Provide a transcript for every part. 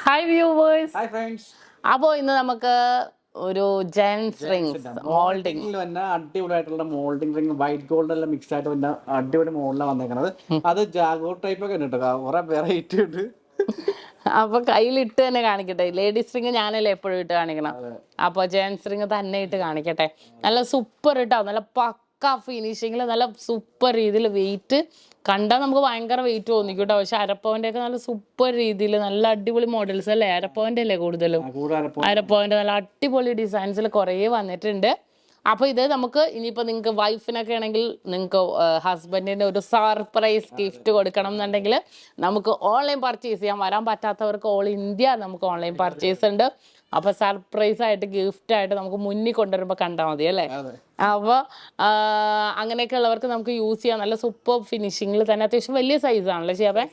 Hi viewers. Hi friends. അപ്പോൾ ഇന്ന് നമുക്ക് ഒരു ജെൻസ് റിംഗ്സ് മോൾഡിംഗ് വന്ന അടിപൊളിയായിട്ടുള്ള മോൾഡിംഗ് റിംഗ് വൈറ്റ് ഗോൾഡ് എല്ലാം മിക്സ് ആയിട്ട് വന്ന അടിപൊളി മോൾഡിലാണ് വന്നേക്കണത്. അത് ജാഗോർ ടൈപ്പ് ഒക്കെ ഉണ്ട് കേട്ടോ, കുറെ വെറൈറ്റി ഉണ്ട്. അപ്പൊ കയ്യിലിട്ട് തന്നെ കാണിക്കട്ടെ. ലേഡീസ് റിംഗ് ഞാനല്ലേ എപ്പോഴും ഇട്ട് കാണിക്കണം. അപ്പൊ ജെൻസ് റിംഗ് തന്നെ ഇട്ട് കാണിക്കട്ടെ. നല്ല സൂപ്പർ ഇട്ടോ, നല്ല പക്ക ഫിനിഷിങ്ങിൽ നല്ല സൂപ്പർ രീതിയിൽ വെയിറ്റ് കണ്ടാൽ നമുക്ക് ഭയങ്കര വെയിറ്റ് തോന്നിക്കും കേട്ടോ. പക്ഷെ അരപ്പവന്റെ ഒക്കെ നല്ല സൂപ്പർ രീതിയിൽ നല്ല അടിപൊളി മോഡൽസ് അല്ലേ. അരപ്പവന്റെ അല്ലേ കൂടുതലും. അരപ്പവന്റെ നല്ല അടിപൊളി ഡിസൈൻസിൽ കുറേ വന്നിട്ടുണ്ട്. അപ്പോൾ ഇത് നമുക്ക് ഇനിയിപ്പോൾ നിങ്ങൾക്ക് വൈഫിനൊക്കെ ആണെങ്കിൽ നിങ്ങൾക്ക് ഹസ്ബൻഡിൻ്റെ ഒരു സർപ്രൈസ് ഗിഫ്റ്റ് കൊടുക്കണം എന്നുണ്ടെങ്കിൽ നമുക്ക് ഓൺലൈൻ പർച്ചേസ് ചെയ്യാം. വരാൻ പറ്റാത്തവർക്ക് ഓൾ ഇന്ത്യ നമുക്ക് ഓൺലൈൻ പർച്ചേസ് ഉണ്ട്. അപ്പോൾ സർപ്രൈസ് ആയിട്ട് ഗിഫ്റ്റായിട്ട് നമുക്ക് മുന്നിൽ കൊണ്ടുവരുമ്പോൾ കണ്ടാൽ മതി അല്ലേ. അപ്പോൾ അങ്ങനെയൊക്കെ ഉള്ളവർക്ക് നമുക്ക് യൂസ് ചെയ്യാം. നല്ല സൂപ്പർ ഫിനിഷിങ്ങിൽ തന്നെ അത്യാവശ്യം വലിയ സൈസ് ആണല്ലോ ചെയ്യാവേ.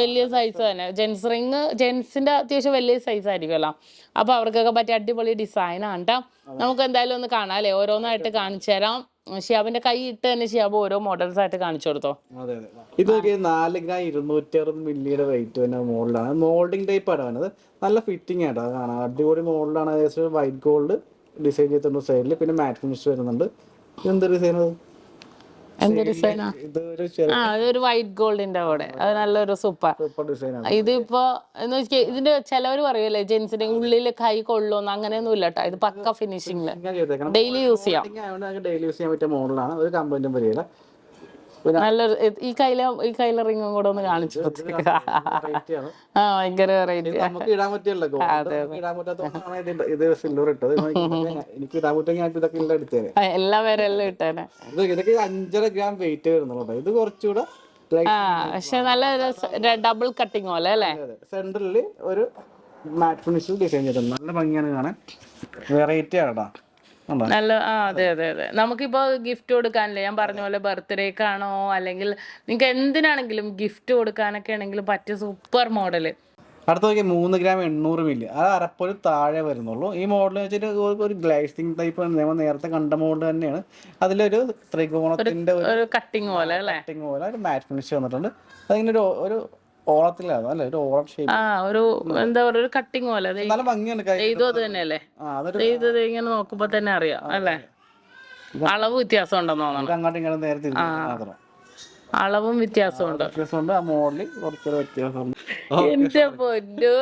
വലിയ സൈസ് തന്നെ ജെൻസ് റിങ്, ജെൻസിന്റെ അത്യാവശ്യം വലിയ സൈസ് ആയിരിക്കുമല്ലോ. അപ്പൊ അവർക്കൊക്കെ പറ്റിയ അടിപൊളി ഡിസൈനാണ് കേട്ടോ. നമുക്ക് എന്തായാലും ഒന്ന് കാണാം അല്ലേ. ഓരോന്നായിട്ട് കാണിച്ചു തരാം. ഷിയാബിന്റെ കൈ ഇട്ട് തന്നെ ഷിയാബ് ഓരോ മോഡൽസ് ആയിട്ട് കാണിച്ചു കൊടുത്തോ. ഇത് 4 ഗ്രാം 260 മില്ലിയുടെ വെയിറ്റ് വരുന്ന മോഡലാണ്. മോൾഡിംഗ് ടൈപ്പ് ആണ് വരുന്നത്. നല്ല ഫിറ്റിംഗ് ആയിട്ടോ കാണാം. അടിപൊളി മോഡലാണ്. ഏകദേശം വൈറ്റ് ഗോൾഡ് ഡിസൈൻ ചെയ്തിട്ടുണ്ട് സൈഡിൽ. പിന്നെ മാറ്റ് ഫിനിഷ് വരുന്നുണ്ട്. എന്ത് ഡിസൈൻ അത്? എന്ത് ഡിസൈനാ? അതൊരു വൈറ്റ് ഗോൾഡിന്റെ കൂടെ അത് നല്ലൊരു സൂപ്പർ ഡിസൈനാണ്. ഇതിപ്പോ എന്ന് വെച്ചാൽ ഇതിന്റെ ചിലവർ പറയുമല്ലേ ജെൻസിന്റെ ഉള്ളിൽ കൈ കൊള്ളുന്നു, അങ്ങനെയൊന്നും ഇല്ല കേട്ടോ. ഇത് പക്ക ഫിനിഷിംഗില് ഡെയിലി യൂസ് ചെയ്യാം. ഡെയിലി യൂസ് ചെയ്യാൻ പറ്റിയ മോഡലാണ്. ഒരു കംപ്ലൈന്റും വരില്ല. നല്ലൊരു ഈ കൈല റിങ്ങും കൂടെ ഒന്ന് കാണിച്ചു. ഭയങ്കര വെറൈറ്റി. നമുക്ക് ഇടാൻ പറ്റിയല്ലോ, ഇടാൻ പറ്റാത്തതാണ് ഇത് സിൽവർ ഇട്ടത്. എനിക്ക് ഇടാൻ പറ്റുമെങ്കിൽ ഇതൊക്കെ എല്ലാം എടുത്തേനെ. എല്ലാ പേരെല്ലാം ഇട്ടേനെ. ഇതൊക്കെ 5.5 ഗ്രാം വെയിറ്റ് വരുന്നുള്ളൂ. ഇത് കുറച്ചുകൂടെ പക്ഷെ നല്ല ഡബിൾ കട്ടിങ് പോലെ അല്ലേ. സെന്ററിൽ ഒരു മാറ്റ് ഫിനിഷ് ഡിസൈൻ ചെയ്തിട്ടുണ്ട്. നല്ല ഭംഗിയാണ് കാണാൻ. വെറൈറ്റി ആണോ നല്ല. അതെ അതെ അതെ. നമുക്കിപ്പോ ഗിഫ്റ്റ് കൊടുക്കാനല്ലേ, ഞാൻ പറഞ്ഞ പോലെ ബർത്ത്ഡേക്കാണോ അല്ലെങ്കിൽ നിങ്ങൾക്ക് എന്തിനാണെങ്കിലും ഗിഫ്റ്റ് കൊടുക്കാനൊക്കെ ആണെങ്കിലും പറ്റിയ സൂപ്പർ മോഡല്. അടുത്ത നോക്കിയാൽ 3 ഗ്രാം 800 മില്ലി. അത് അരപ്പൊരു താഴെ വരുന്നുള്ളൂ. ഈ മോഡൽ വെച്ചിട്ട് ഒരു ഗ്ലേസിംഗ് ടൈപ്പ് നമ്മൾ നേരത്തെ കണ്ട മോഡൽ തന്നെയാണ്. അതിലൊരു ത്രികോണത്തിന്റെ ഒരു കട്ടിങ് പോലെ ഒരു മാറ്റ് ഫിനിഷ് വന്നിട്ടുണ്ട്. അതിങ്ങനെ ഒരു ഓളത്തിലാണ് അല്ലെ, ഒരു ഓളം ഷേപ്പ്. ഒരു എന്താ പറയുക, ഒരു കട്ടിങ് പോലെ. നല്ല ഭംഗിയാണ്. ഇത് തന്നെയല്ലേ ഇത് ഇങ്ങനെ നോക്കുമ്പോ തന്നെ അറിയാം അല്ലേ. അളവ് വ്യത്യാസം ഉണ്ടെന്ന് തോന്നുന്നു. അങ്ങോട്ടും ഇങ്ങോട്ടും നേരത്തെ അളവും വ്യത്യാസമുണ്ട്. ആ മോഡലിൽ കുറച്ചൊരു വ്യത്യാസമുണ്ട്. എന്റെ പൊന്നോ,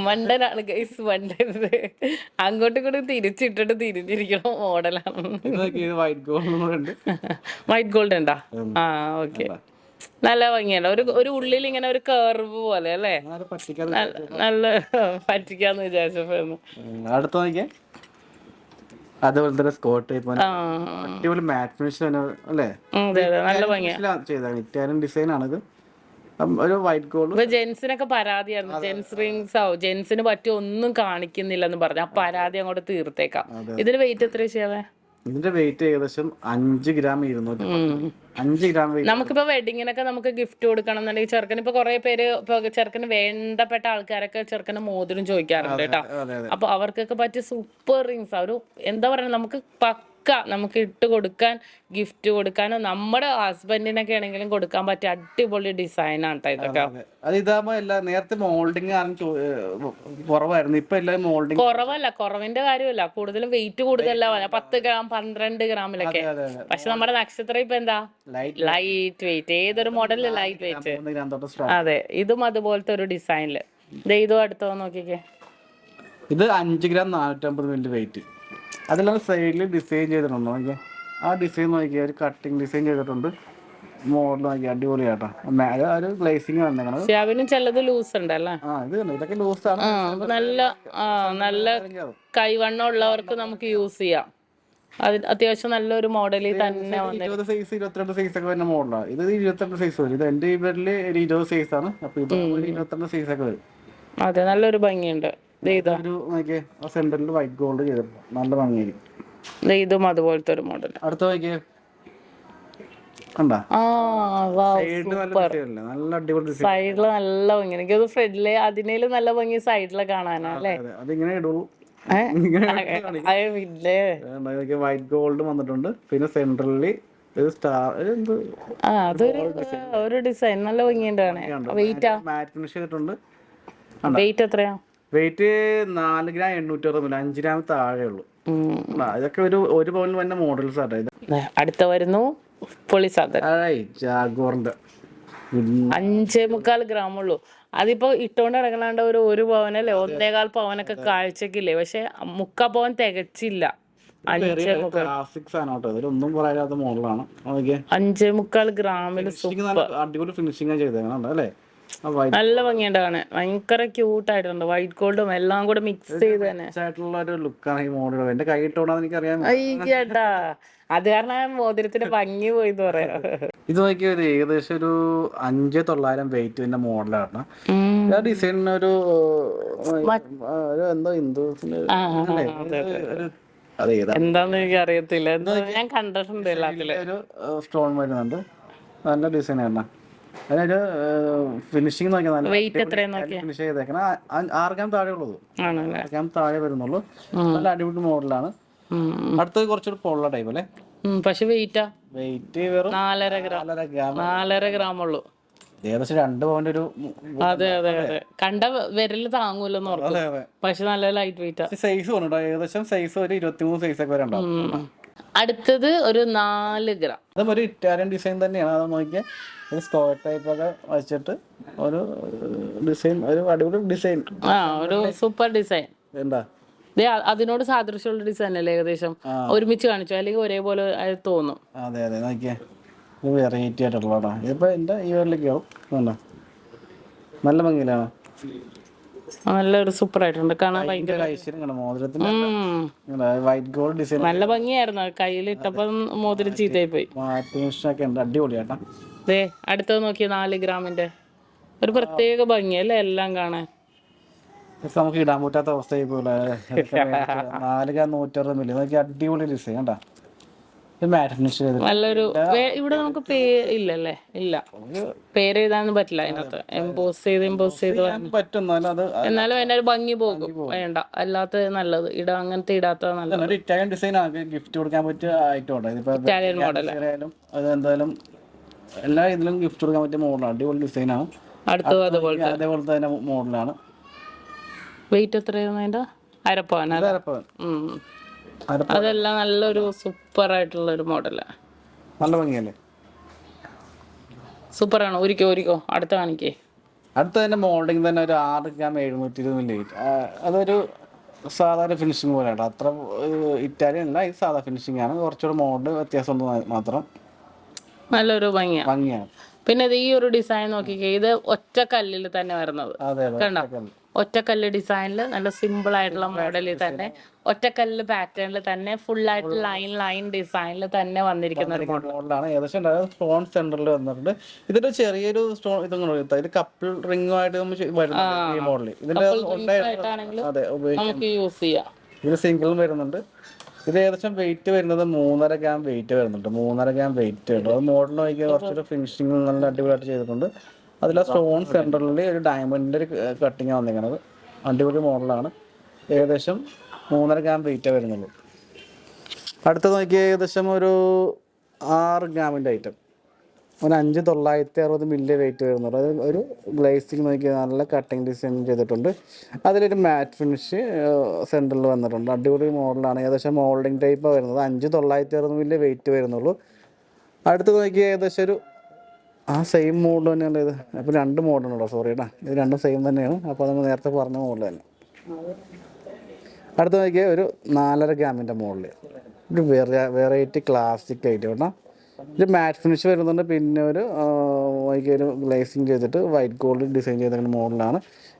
മണ്ടനാണ് ഗൈസ്, മണ്ടരുത്. അങ്ങോട്ടും കൂടെ തിരിച്ചിട്ടിട്ട് തിരിഞ്ഞിരിക്കണ മോഡലാണ്. വൈറ്റ് ഗോൾഡ് ഉണ്ടാ? ഓക്കെ. നല്ല ഭംഗിയാണ്. ഒരു ഉള്ളിൽ ഇങ്ങനെ ഒരു കർവ് പോലെ അല്ലേ. നല്ല പറ്റിക്കാന്ന് വിചാരിച്ചപ്പോ. അടുത്ത നോക്കിയേ, അതുപോലെ സ്കോട്ട് ടൈപ്പ് അടിപൊളി മാറ്റ് ഫിനിഷ് അല്ലേ. നല്ല ഭംഗിയാണ് ചെയ്തത്. ഇറ്റാലിയൻ ഡിസൈൻ ആണിത്. ഒരു വൈറ്റ് ഗോൾഡ്. ജെൻസിനൊക്കെ പരാതിയായിരുന്നു ജെൻസ് റിംഗ്സ് ജെൻസിന് പറ്റി ഒന്നും കാണിക്കുന്നില്ലെന്ന് പറഞ്ഞു. ആ പരാതി അങ്ങോട്ട് തീർത്തേക്കാം. ഇതിന് വെയിറ്റ് എത്ര ചെയ്യാവേ? ഇതിന്റെ വെയിറ്റ് ഏകദേശം 5 ഗ്രാം 5 ഗ്രാം. നമുക്കിപ്പോ വെഡിങ്ങിനൊക്കെ നമുക്ക് ഗിഫ്റ്റ് കൊടുക്കണം എന്നുണ്ടെങ്കിൽ ചെറുക്കന് ഇപ്പൊ കുറെ പേര് ഇപ്പൊ ചെറുക്കന് വേണ്ടപ്പെട്ട ആൾക്കാരൊക്കെ ചെറുക്കന് മോതിരം ചോദിക്കാറുണ്ട് കേട്ടോ. അപ്പൊ അവർക്കൊക്കെ പറ്റിയ സൂപ്പർ റിങ്സ് ഒരു എന്താ പറയുക, നമുക്ക് നമുക്ക് ഇട്ട് കൊടുക്കാൻ ഗിഫ്റ്റ് കൊടുക്കാനോ നമ്മുടെ ഹസ്ബൻഡിനൊക്കെ ആണെങ്കിലും കൊടുക്കാൻ പറ്റിയ അടിപൊളി ഡിസൈനാണ് കേട്ടോ ഇതൊക്കെ. അത് ഇതാകുമ്പോ നേരത്തെ മോൾഡിങ് കുറവായിരുന്നു. ഇപ്പൊ എല്ലാം മോൾഡിങ് കുറവല്ല, കുറവിന്റെ കാര്യമല്ല, കൂടുതലും വെയിറ്റ് കൂടുതലല്ല 10 ഗ്രാം 12 ഗ്രാമിലൊക്കെ. പക്ഷെ നമ്മുടെ നക്ഷത്ര ഇപ്പൊ എന്താ ലൈറ്റ് വെയിറ്റ്. ഏതൊരു മോഡലില് ലൈറ്റ് വെയിറ്റ്. അതെ, ഇതും അതുപോലത്തെ ഒരു ഡിസൈനില്. ഇതും അടുത്തോ നോക്കിക്കേ. ഇത് 5 ഗ്രാം 450 മില്ലി വെയിറ്റ്. അതിലാണ് സൈഡിൽ ഡിസൈൻ ചെയ്തിട്ടുണ്ടോ നോക്കിയാൽ. ആ ഡിസൈൻ നോക്കിയാൽ ഒരു കട്ടിങ് ഡിസൈൻ ചെയ്തിട്ടുണ്ട്. മോഡൽ നോക്കിയാൽ അടിപൊളിയാട്ടോ. ഒരു ഗ്ലേസിംഗ് വന്നേക്കണം. ചിലത് ലൂസ് ഉണ്ടല്ലേ. ഇതൊക്കെ ലൂസാണ്. നല്ല കൈവണ്ണം ഉള്ളവർക്ക് നമുക്ക് യൂസ് ചെയ്യാം. അത്യാവശ്യം നല്ലൊരു മോഡലിൽ തന്നെ 20 സൈസ് 22 സൈസ് ഒക്കെ വരുന്ന മോഡലാണ്. ഇത് 22 സൈസ് വരും. ഇത് എന്റെ ഇവരില് 20 സൈസ് ആണ്. അപ്പൊ ഇത് 22 സൈസ് ഒക്കെ വരും. അതെ, നല്ലൊരു ഭംഗിയുണ്ട്. സെന്ററിൽ വൈറ്റ് ഗോൾഡ് ചെയ്തിട്ടുണ്ട്. നല്ല ഭംഗിയായിരിക്കും. ഇതും അതുപോലത്തെ ഒരു മോഡൽ. അടുത്ത നോക്കിയേ, സൈഡില് നല്ല ഭംഗി. എനിക്കത് ഫ്രണ്ടില് അതിനേലും നല്ല ഭംഗി സൈഡില് കാണാനല്ലേ. അതിങ്ങനെ ഇടുള്ളൂ. വൈറ്റ് ഗോൾഡ് വന്നിട്ടുണ്ട്. പിന്നെ സെന്ററില് അതൊരു ഡിസൈൻ നല്ല ഭംഗിയുണ്ട്. വെയിറ്റ് മാറ്റ് ഫിനിഷ് ചെയ്തിട്ടുണ്ട്. വെയിറ്റ് എത്രയാ? വെയിറ്റ് 4 ഗ്രാം 860 മില്ലി, 5 ഗ്രാം താഴെ ഉള്ളൂ. ഇതൊക്കെ ഒരു പവനിൽ തന്നെ മോഡൽസ് ആട്ടോ ഇത്. അടുത്ത വരുന്നു പൊളിസാദൻ. ജാഗോറിന്റെ 5.25 ഗ്രാം ഉള്ളൂ. അതിപ്പോ ഇട്ടോണ്ട് നടക്കണാണ്ട് ഒരു പവനല്ലേ 1.25 പവനൊക്കെ കാഴ്ചക്കില്ലേ, പക്ഷെ 3/4 പവൻ തികച്ചില്ല. 5.25 പറയാത്ത മോഡലാണ്. 5.25 ഗ്രാമില് അടിപൊളി ഫിനിഷിംഗ് ചെയ്തേക്കണം അല്ലേ. നല്ല ഭംഗിയുണ്ട് കാണാൻ, ഭയങ്കര ക്യൂട്ട് ആയിട്ടുണ്ട്. വൈറ്റ് ഗോൾഡും എല്ലാം കൂടെ മിക്സ് ചെയ്ത് തന്നെ ആയിട്ടുള്ള ഒരു ലുക്കാണ് ഈ മോഡൽ. എന്റെ കൈ ഇട്ടോണ്ടാന്ന് എനിക്കറിയാം. അയ്യേട്ടാ, അത് കാരണം മോതിരത്തിന്റെ ഭംഗി പോയിന്ന് പറയാ. ഇത് നോക്കിയാൽ ഏകദേശം ഒരു 5,900 വെയിറ്റ് വരുന്ന മോഡലാണ്. ഡിസൈൻ ഒരു എന്തോ എന്താന്ന് എനിക്ക് അറിയത്തില്ല, ഞാൻ കണ്ടിട്ടുണ്ട് എല്ലാത്തിലും. ഒരു സ്റ്റോൺ വരുന്നുണ്ട്, നല്ല ഡിസൈൻ ആണ്. അതിനൊരു ഫിനിഷിംഗ് നോക്കിയാൽ നല്ല ഫിനിഷ് ചെയ്തേക്കണം. 6 ഗ്രാം താഴെ ഉള്ളത്, 6 ഗ്രാം താഴെ വരുന്നുള്ളൂ. നല്ല അടിപൊളി മോഡലാണ്. അടുത്തത് കുറച്ചുകൂടി പൊള്ള ടൈപ്പ് അല്ലേ. പക്ഷെ വെയിറ്റ് വെറും 4.5 ഗ്രാം ഉള്ളൂ. ഏകദേശം 2 പവന്റെ ഒരു. അതെ അതെ അതെ, കണ്ട വിരല് താങ്ങൂലെന്ന് ഓർക്കും, പക്ഷെ നല്ല ലൈറ്റ് വെയിറ്റ്. സൈസ് പറഞ്ഞോ, ഏകദേശം സൈസ് ഒരു 23 സൈസ് ഒക്കെ വരെ. അടുത്തത് ഒരു 4 ഗ്രാം. അതും ഒരു ഇറ്റാലിയൻ ഡിസൈൻ തന്നെയാണ്. അത് നോക്കിയാൽ ഒരു സ്ക്വയർ ടൈപ്പ് ഒക്കെ വെച്ചിട്ട് ഒരു ഡിസൈൻ, ഒരു അടിപൊളി ഡിസൈൻ, ഒരു സൂപ്പർ ഡിസൈൻ. എന്താ അതിനോട് സാദൃശ്യമുള്ള ഡിസൈൻ അല്ലേ, ഏകദേശം ഒരുമിച്ച് കാണിച്ചു അല്ലെങ്കിൽ ഒരേപോലെ തോന്നും. അതെ അതെ, നോക്കിയേ വെറൈറ്റി ആയിട്ടുള്ളതാ. ഇതിപ്പോ എന്റെ ഈ വരലേക്ക് ആവും. നല്ല ഭംഗിയിലാണ്, നല്ലൊരു സൂപ്പർ ആയിട്ടുണ്ട് കാണാൻ. ഭയങ്കര വൈറ്റ് ഗോൾഡ് ഡിസൈൻ, നല്ല ഭംഗിയായിരുന്നു. കയ്യിലിട്ടപ്പോ മോതിരം ചീത്തയായി പോയി. അടിപൊളിയാട്ടാ. അടുത്തത് നോക്കിയ 4 ഗ്രാമിന്റെ ഒരു പ്രത്യേക ഭംഗിയല്ലേ എല്ലാം കാണാൻ. നമുക്ക് ഇടാൻ പറ്റാത്ത അവസ്ഥയായി പോലെ. 4 ഗ്രാം 160 മില്ലി, നോക്കി അടിപൊളി ഡിസൈൻ കണ്ടാ. നല്ലൊരു ഇവിടെ നമുക്ക് ഇല്ലല്ലേ, ഇല്ല പേര് എഴുതാനൊന്നും പറ്റില്ല അതിനകത്ത്. എംബോസ് ചെയ്ത് പറ്റും, എന്നാലും അതിന്റെ ഒരു ഭംഗി പോകും. വേണ്ട, അല്ലാത്ത നല്ലത് അങ്ങനത്തെ ഇടാത്ത നല്ലത്. ഇറ്റാലിയൻ ഡിസൈൻ ആണ്, ഗിഫ്റ്റ് കൊടുക്കാൻ പറ്റിയ ഐറ്റം. ഇറ്റാലിയൻ മോഡൽ അത് എന്തായാലും എല്ലാ ഇതിലും ഗിഫ്റ്റ് കൊടുക്കാൻ പറ്റിയ മോഡലാണ്. അടിപൊളി ഡിസൈനാണ്. അടുത്തത് അതേപോലത്തെ തന്നെ മോഡലാണ്. വെയിറ്റ് എത്രയായിരുന്നു അതിന്റെ? 1/2 പവൻ. അതെല്ലാം നല്ലൊരു സൂപ്പർ ആയിട്ടുള്ള ഒരു മോഡലാ. നല്ല ഭംഗിയല്ലേ, സൂപ്പറാണ്. ഒരിക്കോ അടുത്ത കാണിക്കേ. അടുത്ത തന്നെ മോൾഡിങ് തന്നെ ഒരു 6 ഗ്രാം 720 മില്ലി. അതൊരു സാധാരണ ഫിനിഷിങ് പോലെയാണ്. അത്ര ഇറ്റാലിയൻ അല്ല, ഇത് സാധാ ഫിനിഷിംഗ് ആണ്. കുറച്ചുകൂടെ മോഡ് വ്യത്യാസം മാത്രം. നല്ലൊരു ഭംഗിയാണ്. പിന്നെ ഈ ഒരു ഡിസൈൻ നോക്കിക്കേ, ഇത് ഒറ്റ കല്ലിൽ തന്നെ വരുന്നത് കണ്ടോ. ഒറ്റക്കല്ല് ഡിസൈനിൽ നല്ല സിമ്പിൾ ആയിട്ടുള്ള മോഡലിൽ തന്നെ, ഒറ്റക്കല്ല് പാറ്റേണിൽ തന്നെ, ഫുൾ ആയിട്ട് ലൈൻ ഡിസൈനിൽ തന്നെ വന്നിരിക്കുന്ന ഒരു മോഡലാണ്. ഏകദേശം സ്റ്റോൺ സെന്ററിൽ വന്നിട്ടുണ്ട്. ഇതിന്റെ ചെറിയൊരു സ്റ്റോൺ ഇത് കപ്പിൾ റിംഗുമായിട്ട് വരുന്നുണ്ട് ഈ മോഡലിൽ. ഇതിന്റെ നമുക്ക് യൂസ് ചെയ്യാം. ഇത് സിംഗിളും വരുന്നുണ്ട്. ഇത് ഏകദേശം വെയിറ്റ് വരുന്നത് 3.5 ഗ്രാം വെയിറ്റ് വരുന്നുണ്ട്. 3.5 ഗ്രാം വെയിറ്റ് ഉണ്ട്. അത് മോഡൽ നോക്കിയാൽ കുറച്ചൊരു ഫിനിഷിംഗ് നല്ല അടിപൊളിയായിട്ട് ചെയ്തിട്ടുണ്ട്. അതിൽ ആ സ്റ്റോൺ സെൻറ്ററിൽ ഒരു ഡയമണ്ടിൻ്റെ ഒരു കട്ടിങ് വന്നിരിക്കുന്നത്. അടിപൊളി മോഡലാണ്. ഏകദേശം 3.5 ഗ്രാം വെയിറ്റേ വരുന്നുള്ളൂ. അടുത്തത് നോക്കിയാൽ ഏകദേശം ഒരു 6 ഗ്രാമിൻ്റെ ഐറ്റം, ഒരു 5,960 മില്ലി വെയിറ്റ് വരുന്നുള്ളൂ. അത് ഒരു ഗ്ലേസിങ് നോക്കിയാൽ നല്ല കട്ടിങ് ഡിസൈൻ ചെയ്തിട്ടുണ്ട്. അതിലൊരു മാറ്റ് ഫിനിഷ് സെൻറ്ററിൽ വന്നിട്ടുണ്ട്. അടിപൊളി മോഡലാണ്. ഏകദേശം മോൾഡിങ് ടൈപ്പാണ് വരുന്നത്. 5,960 മില്ലി വെയിറ്റ് വരുന്നുള്ളൂ. അടുത്ത് നോക്കിയാൽ ഏകദേശം ഒരു സെയിം മോഡൽ തന്നെയാണ് ഇത്. അപ്പോൾ 2 മോഡലുണ്ടോ, സോറി കേട്ടോ, ഇത് രണ്ടും സെയിം തന്നെയാണ്. അപ്പോൾ നമ്മൾ നേരത്തെ പറഞ്ഞ മോഡൽ തന്നെ. അടുത്ത് നോക്കിയാൽ ഒരു 4.5 ഗ്രാമിൻ്റെ മോഡൽ, ഒരു വെറൈറ്റി ക്ലാസിക് ആയിട്ട് കേട്ടോ. ഇത് മാറ്റ് ഫിനിഷ് വരുന്നുണ്ട്. പിന്നെ ഒരു ഗ്ലേസിങ് ചെയ്തിട്ട് വൈറ്റ് ഗോൾഡ് ഡിസൈൻ ചെയ്തേക്കുന്ന മോഡലാണ്.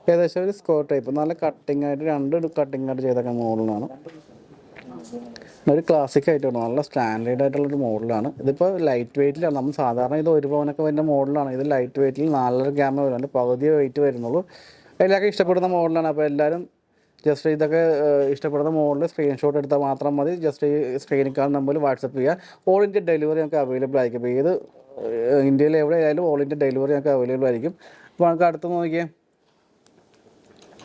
ഏകദേശം ഒരു സ്ക്വയർ ടൈപ്പ്, നല്ല കട്ടിങ് ആയിട്ട് 2 കട്ടിങ് ആയിട്ട് ചെയ്തേക്കുന്ന മോഡലാണ്. ഒരു ക്ലാസിക് ആയിട്ടാണ്, നല്ല സ്റ്റാൻഡേർഡ് ആയിട്ടുള്ളൊരു മോഡലാണ്. ഇതിപ്പോൾ ലൈറ്റ് വെയിറ്റിലാണ്. നമ്മൾ സാധാരണ ഇത് 1 പവനൊക്കെ വരുന്ന മോഡലാണ്. ഇത് ലൈറ്റ് വെയിറ്റിൽ 4.5 ഗ്രാം വരുന്നുണ്ട്. പകുതി വെയിറ്റ് വരുന്നുള്ളൂ. എല്ലാവർക്കും ഇഷ്ടപ്പെടുന്ന മോഡലാണ്. അപ്പോൾ എല്ലാവരും ജസ്റ്റ് ഇതൊക്കെ ഇഷ്ടപ്പെടുന്ന മോഡൽ സ്ക്രീൻഷോട്ട് എടുത്താൽ മാത്രം മതി. ജസ്റ്റ് ഈ സ്ക്രീനിൽ കാണുന്ന നമ്പറിൽ വാട്സപ്പ് ചെയ്യുക. ഓൾ ഇന്ത്യ ഡെലിവറി നമുക്ക് അവൈലബിൾ ആയിരിക്കും. അപ്പോൾ ഏത് ഇന്ത്യയിൽ എവിടെ ആയാലും ഓൾ ഇന്ത്യ ഡെലിവറി നമുക്ക് അവൈലബിൾ ആയിരിക്കും. അപ്പോൾ നമുക്ക് അടുത്ത് നോക്കിയേ,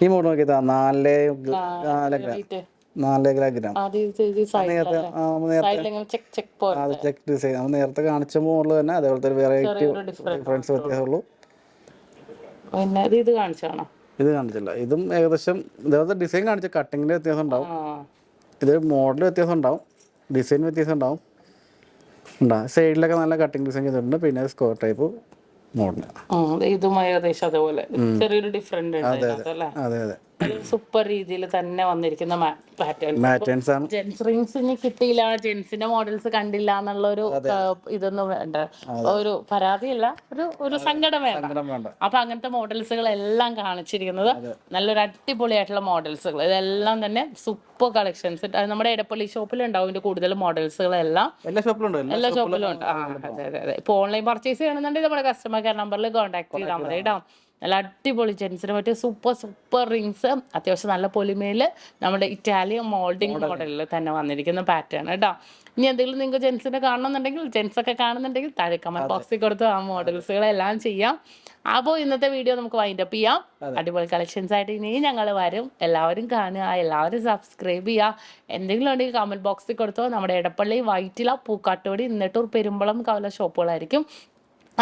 ഈ മോഡൽ നോക്കിയത് 4 ഗ്രാം. ചെക്ക് ഡിസൈൻ നമ്മൾ നേരത്തെ കാണിച്ച മോഡൽ തന്നെ, അതേപോലത്തെ ഒരു വെറൈറ്റി ഡിഫറൻസ് വ്യത്യാസമുള്ളൂ. ഇത് കാണിച്ചാണോ? ഇത് കാണിച്ചില്ല. ഇതും ഏകദേശം ഇതേപോലത്തെ ഡിസൈൻ കാണിച്ച കട്ടിങ്ങിന്റെ വ്യത്യാസം ഉണ്ടാവും. ആ. ഇത് മോഡൽ വ്യത്യാസം ഉണ്ടാവും, ഡിസൈൻ വ്യത്യാസം ഉണ്ടാവും. സൈഡിലൊക്കെ നല്ല കട്ടിങ് ഡിസൈൻ ചെയ്തിട്ടുണ്ട്. പിന്നെ സ്ക്വയർ ടൈപ്പ് മോഡൽ. ഇതും ഏകദേശം അതേപോലെ ചെറിയൊരു ഡിഫറെന്റ് ഉണ്ട് അല്ലേ? അതെ അതെ. സൂപ്പർ രീതിയിൽ തന്നെ വന്നിരിക്കുന്ന മാറ്റേൺസ് ആണ്. ജെൻസ് റിങ്സ് ഇനി കിട്ടിയില്ല, ജെൻസിന്റെ മോഡൽസ് കണ്ടില്ല എന്നുള്ള ഒരു ഇതൊന്നും വേണ്ട, ഒരു പരാതിയല്ല, ഒരു സങ്കടം വേണ്ട. അപ്പൊ അങ്ങനത്തെ മോഡൽസുകളെല്ലാം കാണിച്ചിരിക്കുന്നത് നല്ലൊരു അടിപൊളിയായിട്ടുള്ള മോഡൽസുകൾ. ഇതെല്ലാം തന്നെ സൂപ്പർ കളക്ഷൻസ്. നമ്മുടെ എടപ്പള്ളി ഷോപ്പിലുണ്ടാവും ഇതിന്റെ കൂടുതൽ മോഡൽസുകളെല്ലാം. എല്ലാ ഷോപ്പിലും ഉണ്ട്. അതെ. ഇപ്പൊ ഓൺലൈൻ പർച്ചേസ് ചെയ്യണമെന്നുണ്ടെങ്കിൽ നമ്മുടെ കസ്റ്റമർ കെയർ നമ്പറിൽ കോൺടാക്ട് ചെയ്താൽ മതി കേട്ടോ. നല്ല അടിപൊളി ജെൻസിന് പറ്റിയ സൂപ്പർ റിങ്സ്, അത്യാവശ്യം നല്ല പൊലിമയില് നമ്മുടെ ഇറ്റാലിയൻ മോൾഡിംഗ് മോഡലിൽ തന്നെ വന്നിരിക്കുന്ന പാറ്റേൺ കേട്ടോ. ഇനി എന്തെങ്കിലും നിങ്ങൾക്ക് ജെൻസിനെ കാണണമെന്നുണ്ടെങ്കിൽ, ജെൻസ് ഒക്കെ കാണുന്നുണ്ടെങ്കിൽ താഴെ കമന്റ് ബോക്സിൽ കൊടുത്ത് ആ മോഡൽസുകളെല്ലാം ചെയ്യാം. അപ്പോൾ ഇന്നത്തെ വീഡിയോ നമുക്ക് വൈൻഡപ്പ് ചെയ്യാം. അടിപൊളി കളക്ഷൻസ് ആയിട്ട് ഇനിയും ഞങ്ങൾ വരും. എല്ലാവരും കാണുക, എല്ലാവരും സബ്സ്ക്രൈബ് ചെയ്യുക. എന്തെങ്കിലും ഉണ്ടെങ്കിൽ കമന്റ് ബോക്സിൽ കൊടുത്തോ. നമ്മുടെ എടപ്പള്ളി, വൈറ്റില, പൂക്കാട്ടുപടി, നെട്ടൂർ, പെരുമ്പളം, കവല ഷോപ്പുകളായിരിക്കും.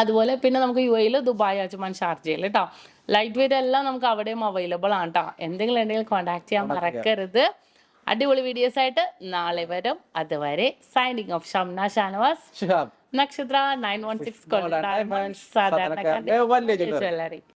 അതുപോലെ പിന്നെ നമുക്ക് UAE, ദുബായ്, അജ്മാൻ, ഷാർജയിൽ കേട്ടോ. ലൈറ്റ് വെയിറ്റ് എല്ലാം നമുക്ക് അവിടെയും അവൈലബിൾ ആണ് കേട്ടോ. എന്തെങ്കിലും കോൺടാക്ട് ചെയ്യാൻ മറക്കരുത്. അടിപൊളി വീഡിയോസ് ആയിട്ട് നാളെ വരും. അതുവരെ സൈനിങ് ഓഫ് ഷംന ഷാനവാസ്, നക്ഷത്ര 916 സാധാരണക്കാരുടെ ജ്വല്ലറി.